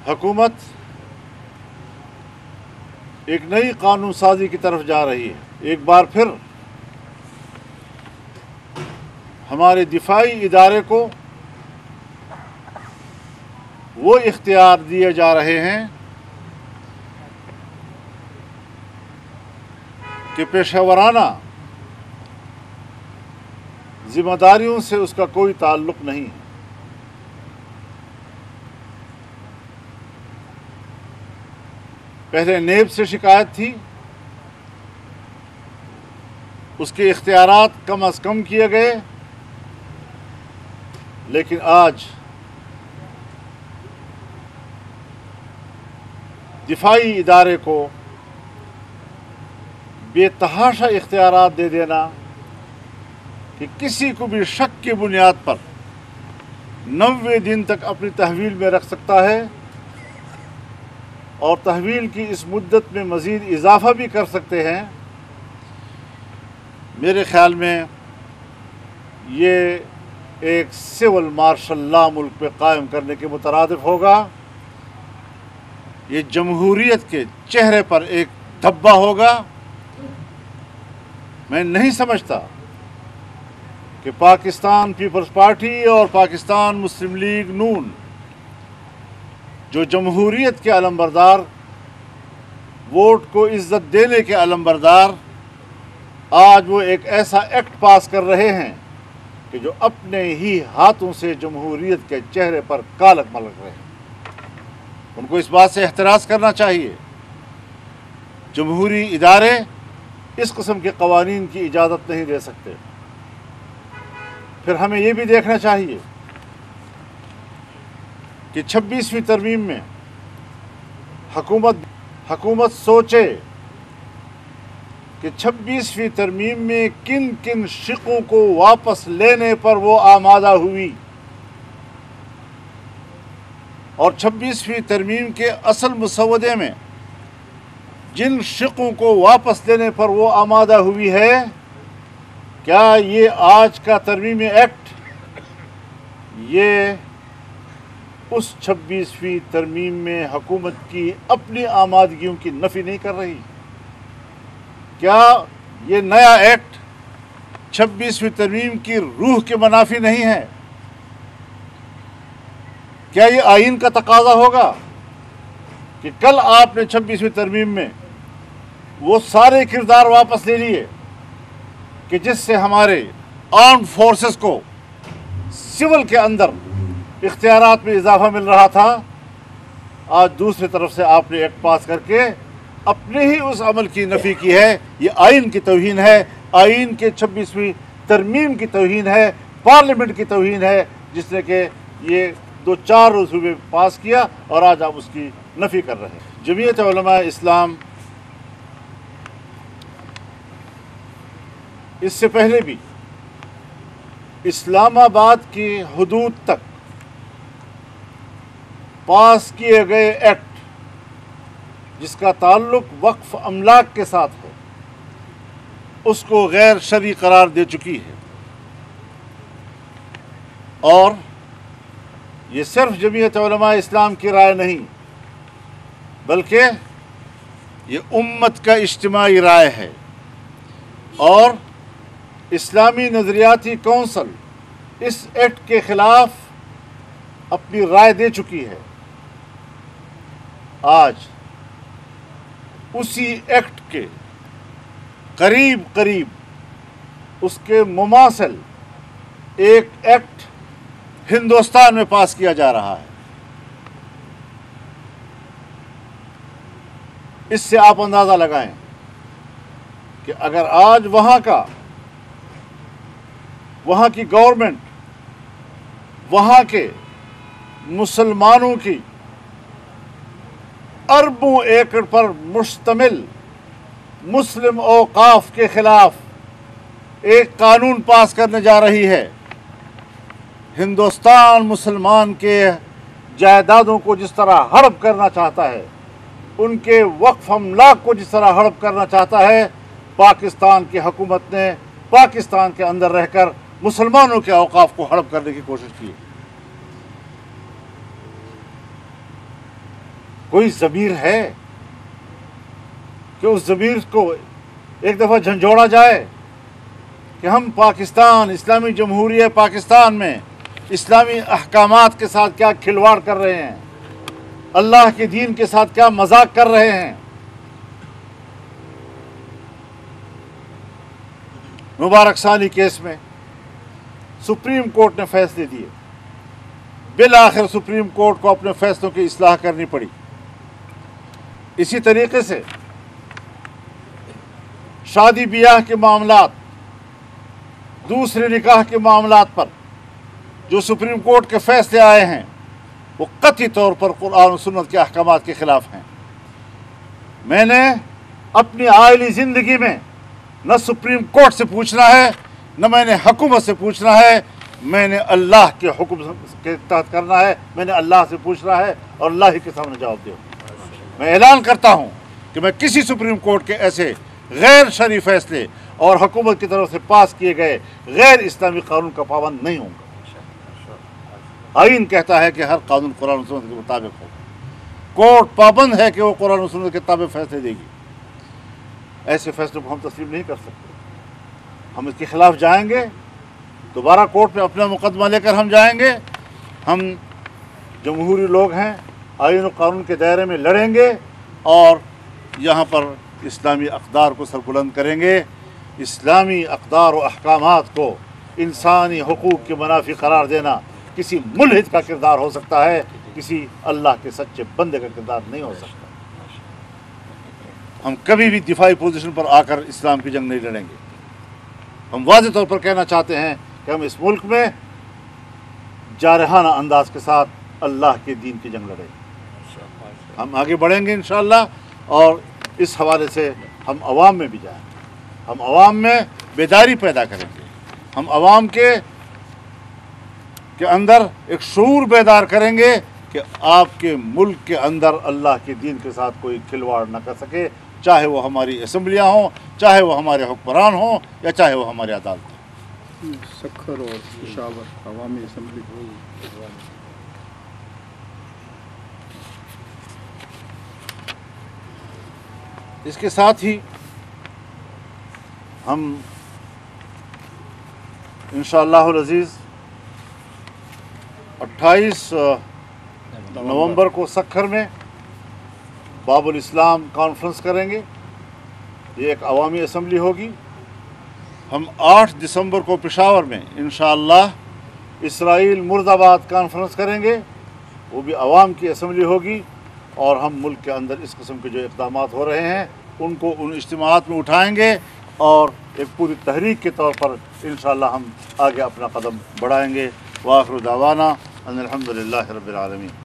حکومت ایک نئی قانون سازی کی طرف جا رہی ہے. ایک بار پھر ہمارے دفاعی ادارے کو وہ اختیار دیے جا رہے ہیں کہ پیشہ ورانہ ذمہ داریوں سے اس کا کوئی تعلق نہیں. پہلے نیب سے شکایت تھی، اس کے اختیارات کم از کم کیے گئے، لیکن آج دفاعی ادارے کو بے تحاشا اختیارات دے دینا کہ کسی کو بھی شک کی بنیاد پر 90 دن تک اپنی تحویل میں رکھ سکتا ہے اور تحویل کی اس مدت میں مزید اضافہ بھی کر سکتے ہیں. میرے خیال میں یہ ایک سول مارشل لا ملک پہ قائم کرنے کے مترادف ہوگا. یہ جمہوریت کے چہرے پر ایک دھبا ہوگا. میں نہیں سمجھتا کہ پاکستان پیپلز پارٹی اور پاکستان مسلم لیگ نون جو جمہوریت کے علمبردار، ووٹ کو عزت دینے کے علمبردار، آج وہ ایک ایسا ایکٹ پاس کر رہے ہیں کہ جو اپنے ہی ہاتھوں سے جمہوریت کے چہرے پر کالک ملک رہے ہیں. ان کو اس بات سے احتراز کرنا چاہیے. جمہوری ادارے اس قسم کے قوانین کی اجازت نہیں دے سکتے. پھر ہمیں یہ بھی دیکھنا چاہیے کہ 26ویں ترمیم میں حکومت سوچے کہ 26ویں ترمیم میں کن کن شقوں کو واپس لینے پر وہ آمادہ ہوئی، اور 26ویں ترمیم کے اصل مسودے میں جن شقوں کو واپس لینے پر وہ آمادہ ہوئی ہے، کیا یہ آج کا ترمیمی ایکٹ یہ اس 26ویں ترمیم میں حکومت کی اپنی آمادگیوں کی نفی نہیں کر رہی؟ کیا یہ نیا ایکٹ 26ویں ترمیم کی روح کے منافی نہیں ہے؟ کیا یہ آئین کا تقاضا ہوگا کہ کل آپ نے 26ویں ترمیم میں وہ سارے کردار واپس لے لیے کہ جس سے ہمارے آرمڈ فورسز کو سول کے اندر اختیارات میں اضافہ مل رہا تھا، آج دوسری طرف سے آپ نے ایکٹ پاس کر کے اپنے ہی اس عمل کی نفی کی ہے؟ یہ آئین کی توہین ہے، آئین کے 26ویں ترمیم کی توہین ہے، پارلیمنٹ کی توہین ہے، جس نے کہ یہ 2-4 روز ہوئے پاس کیا اور آج آپ اس کی نفی کر رہے ہیں. جمعیت علماء اسلام اس سے پہلے بھی اسلام آباد کی حدود تک پاس کیے گئے ایکٹ جس کا تعلق وقف املاک کے ساتھ ہے اس کو غیر شرعی قرار دے چکی ہے. اور یہ صرف جمعیت علماء اسلام کی رائے نہیں بلکہ یہ امت کا اجتماعی رائے ہے، اور اسلامی نظریاتی کونسل اس ایکٹ کے خلاف اپنی رائے دے چکی ہے. آج اسی ایکٹ کے قریب اس کے مماثل ایک ایکٹ ہندوستان میں پاس کیا جا رہا ہے. اس سے آپ اندازہ لگائیں کہ اگر آج وہاں کی گورنمنٹ وہاں کے مسلمانوں کی اربوں ایکڑ پر مشتمل مسلم اوقاف کے خلاف ایک قانون پاس کرنے جا رہی ہے، ہندوستان مسلمان کے جائیدادوں کو جس طرح ہڑپ کرنا چاہتا ہے، ان کے وقف املاک کو جس طرح ہڑپ کرنا چاہتا ہے، پاکستان کی حکومت نے پاکستان کے اندر رہ کر مسلمانوں کے اوقاف کو ہڑپ کرنے کی کوشش کی. کوئی ضمیر ہے کہ اس ضمیر کو ایک دفعہ جھنجھوڑا جائے کہ ہم پاکستان، اسلامی جمہوریہ پاکستان میں اسلامی احکامات کے ساتھ کیا کھلواڑ کر رہے ہیں، اللہ کے دین کے ساتھ کیا مذاق کر رہے ہیں۔ مبارک ثانی کیس میں سپریم کورٹ نے فیصلے دیے، بالآخر سپریم کورٹ کو اپنے فیصلوں کی اصلاح کرنی پڑی۔ اسی طریقے سے شادی بیاہ کے معاملات، دوسرے نکاح کے معاملات پر جو سپریم کورٹ کے فیصلے آئے ہیں وہ قطعی طور پر قرآن و سنت کے احکامات کے خلاف ہیں۔ میں نے اپنی عائلی زندگی میں نہ سپریم کورٹ سے پوچھنا ہے، نہ میں نے حکومت سے پوچھنا ہے، میں نے اللہ کے حکم کے تحت کرنا ہے، میں نے اللہ سے پوچھنا ہے اور اللہ ہی کے سامنے جواب دوں۔ میں اعلان کرتا ہوں کہ میں کسی سپریم کورٹ کے ایسے غیر شرعی فیصلے اور حکومت کی طرف سے پاس کیے گئے غیر اسلامی قانون کا پابند نہیں ہوں گا۔ آئین کہتا ہے کہ ہر قانون قرآن و سنت کے مطابق ہو، کورٹ پابند ہے کہ وہ قرآن و سنت کے مطابق فیصلے دے گی۔ ایسے فیصلوں کو ہم تسلیم نہیں کر سکتے، ہم اس کے خلاف جائیں گے، دوبارہ کورٹ میں اپنا مقدمہ لے کر ہم جائیں گے۔ ہم جمہوری لوگ ہیں، آئین و قانون کے دائرے میں لڑیں گے اور یہاں پر اسلامی اقدار کو سربلند کریں گے۔ اسلامی اقدار و احکامات کو انسانی حقوق کے منافی قرار دینا کسی ملحد کا کردار ہو سکتا ہے، کسی اللہ کے سچے بندے کا کردار نہیں ہو سکتا۔ ہم کبھی بھی دفاعی پوزیشن پر آ کر اسلام کی جنگ نہیں لڑیں گے۔ ہم واضح طور پر کہنا چاہتے ہیں کہ ہم اس ملک میں جارحانہ انداز کے ساتھ اللہ کے دین کی جنگ لڑیں گے۔ ہم آگے بڑھیں گے انشاءاللہ، اور اس حوالے سے ہم عوام میں بھی جائیں گے، ہم عوام میں بیداری پیدا کریں گے، ہم عوام کے اندر ایک شعور بیدار کریں گے کہ آپ کے ملک کے اندر اللہ کے دین کے ساتھ کوئی کھلواڑ نہ کر سکے، چاہے وہ ہماری اسمبلیاں ہوں، چاہے وہ ہمارے حکمران ہوں، یا چاہے وہ ہماری عدالت ہوں۔ سکھر اور پشاور عوامی اسمبلی۔ اس کے ساتھ ہی ہم انشاءاللہ العزیز 28 نومبر کو سکھر میں باب الاسلام کانفرنس کریں گے۔ یہ ایک عوامی اسمبلی ہوگی۔ ہم 8 دسمبر کو پشاور میں انشاءاللہ اسرائیل مرد آباد کانفرنس کریں گے، وہ بھی عوام کی اسمبلی ہوگی، اور ہم ملک کے اندر اس قسم کے جو اقدامات ہو رہے ہیں ان کو ان اجتماعات میں اٹھائیں گے، اور ایک پوری تحریک کے طور پر انشاءاللہ ہم آگے اپنا قدم بڑھائیں گے۔ وآخر دعوانا ان الحمدللہ رب العالمین۔